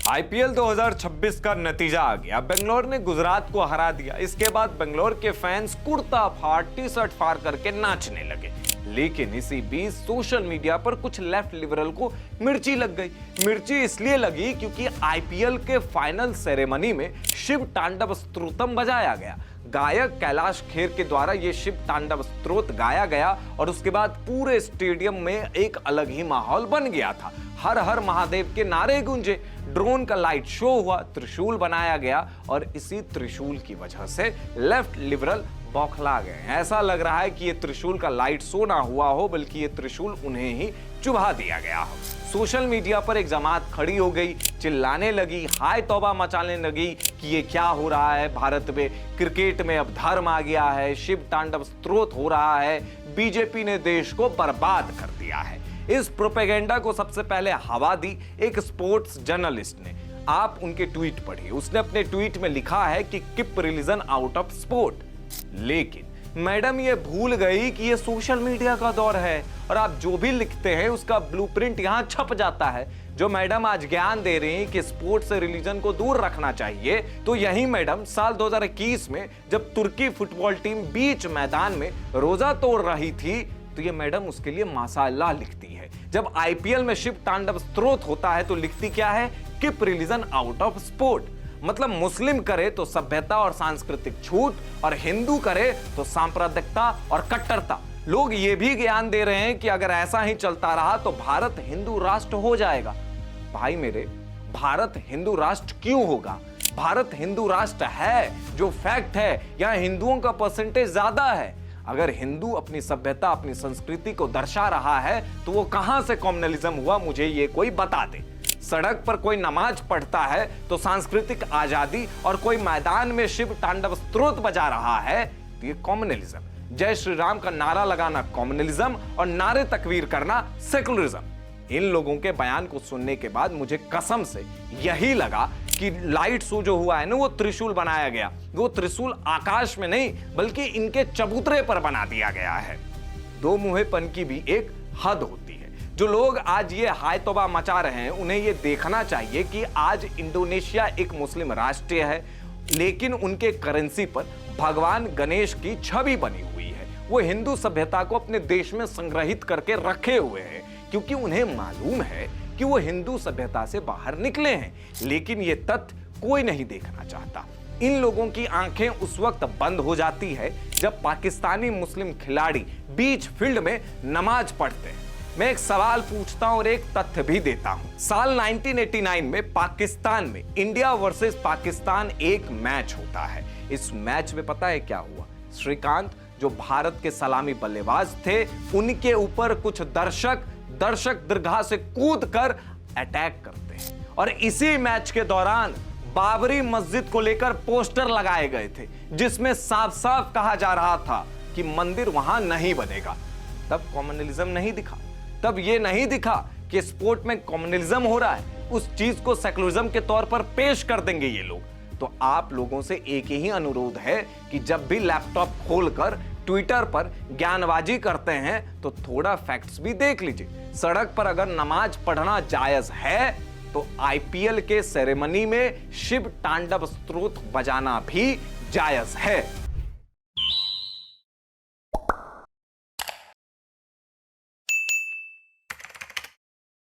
IPL 2026 का नतीजा आ गया। बेंगलोर ने गुजरात को हरा दिया। इसके बाद बेंगलोर के फैंस कुर्ता फाड़ टी शर्ट फाड़ करके नाचने लगे। लेकिन इसी बीच सोशल मीडिया पर कुछ लेफ्ट लिबरल को मिर्ची लग गई। मिर्ची इसलिए लगी क्योंकि आईपीएल के फाइनल सेरेमनी में शिव तांडव स्तोत्रम बजाया गया। गायक कैलाश खेर के द्वारा यह शिव तांडव स्तोत्र गाया गया और उसके बाद पूरे स्टेडियम में एक अलग ही माहौल बन गया था। हर हर महादेव के नारे गूंजे, ड्रोन का लाइट शो हुआ, त्रिशूल बनाया गया और इसी त्रिशूल की वजह से लेफ्ट लिबरल बौखला गए। ऐसा लग रहा है कि ये त्रिशूल का लाइट शो ना हुआ हो, बल्कि ये त्रिशूल उन्हें ही चुभा दिया गया हो। सोशल मीडिया पर एक जमात खड़ी हो गई, चिल्लाने लगी, हाय तौबा मचाने लगी कि ये क्या हो रहा है भारत में, क्रिकेट में अब धर्म आ गया है, शिव तांडव स्तोत्र हो रहा है, बीजेपी ने देश को बर्बाद कर दिया है। इस प्रोपेगेंडा को सबसे पहले हवा दी एक स्पोर्ट्स जर्नलिस्ट ने। आप उनके ट्वीट पढ़िए। उसने अपने ट्वीट में लिखा है कि keep religion out of sport. लेकिन मैडम ये भूल गई कि ये सोशल मीडिया का दौर है और आप जो भी लिखते हैं उसका ब्लूप्रिंट यहां छप जाता है। जो मैडम आज ज्ञान दे रही हैं कि स्पोर्ट्स से रिलीजन को दूर रखना चाहिए, तो यही मैडम साल 2021 में जब तुर्की फुटबॉल टीम बीच मैदान में रोजा तोड़ रही थी, तो ये मैडम उसके लिए माशाअल्लाह लिखती है। जब आईपीएल में शिव तांडव स्तोत्र होता है तो लिखती क्या है? Keep religion out of sport. मतलब मुस्लिम करे तो सभ्यता और सांस्कृतिक छूट और हिंदू करे तो सांप्रदायिकता और कट्टरता। लोग ये भी ज्ञान दे रहे हैं कि अगर ऐसा ही चलता रहा तो भारत हिंदू राष्ट्र हो जाएगा। भाई मेरे, भारत हिंदू राष्ट्र क्यों होगा? भारत हिंदू राष्ट्र है, जो फैक्ट है, यहां हिंदुओं का परसेंटेज ज्यादा है। अगर हिंदू अपनी सभ्यता अपनी संस्कृति को दर्शा रहा है तो वो कहां से कम्युनलिज्म हुआ, मुझे ये कोई बता दे। सड़क पर कोई नमाज पढ़ता है तो सांस्कृतिक आजादी और कोई मैदान में शिव तांडव स्तोत्र बजा रहा है तो ये कम्युनलिज्म। जय श्री राम का नारा लगाना कम्युनलिज्म और नारे तकबीर करना सेकुलरिज्म। इन लोगों के बयान को सुनने के बाद मुझे कसम से यही लगा कि लाइट शो जो हुआ है ना, वो त्रिशूल बनाया गया। वो त्रिशूल आकाश में नहीं बल्कि इनके चबूतरे पर बना दिया गया है। दो मुंहेपन की भी एक हद होती है। जो लोग आज ये हाय तौबा मचा रहे हैं, उन्हें ये देखना चाहिए कि आज इंडोनेशिया एक मुस्लिम राष्ट्र है, लेकिन उनके करेंसी पर भगवान गणेश की छवि बनी हुई है। वो हिंदू सभ्यता को अपने देश में संग्रहित करके रखे हुए हैं क्योंकि उन्हें मालूम है कि वो हिंदू सभ्यता से बाहर निकले हैं। लेकिन ये तथ्य कोई नहीं देखना चाहता। इन लोगों की आंखें उस वक्त बंद हो जाती है जब पाकिस्तानी मुस्लिम खिलाड़ी बीच फील्ड में नमाज पढ़ते हैं। मैं एक सवाल पूछता हूं और एक तथ्य भी देता हूं। साल 1989 में पाकिस्तान में इंडिया वर्सेस पाकिस्तान एक मैच होता है। इस मैच में पता है क्या हुआ? श्रीकांत जो भारत के सलामी बल्लेबाज थे, उनके ऊपर कुछ दर्शक दीर्घा से कूद कर अटैक करते हैं और इसी मैच के दौरान बाबरी मस्जिद को लेकर पोस्टर लगाए गए थे जिसमें साफ साफ कहा जा रहा था कि मंदिर वहां नहीं बनेगा। तब कम्युनलिज्म नहीं दिखा, तब यह नहीं दिखा कि स्पोर्ट में कम्युनलिज्म हो रहा है। उस चीज को सेकुलरिज्म के तौर पर पेश कर देंगे ये लोग। तो आप लोगों से एक ही अनुरोध है कि जब भी लैपटॉप खोलकर ट्विटर पर ज्ञानबाजी करते हैं तो थोड़ा फैक्ट्स भी देख लीजिए। सड़क पर अगर नमाज पढ़ना जायज है तो आईपीएल के सेरेमनी में शिव तांडव स्तोत्र बजाना भी जायज है।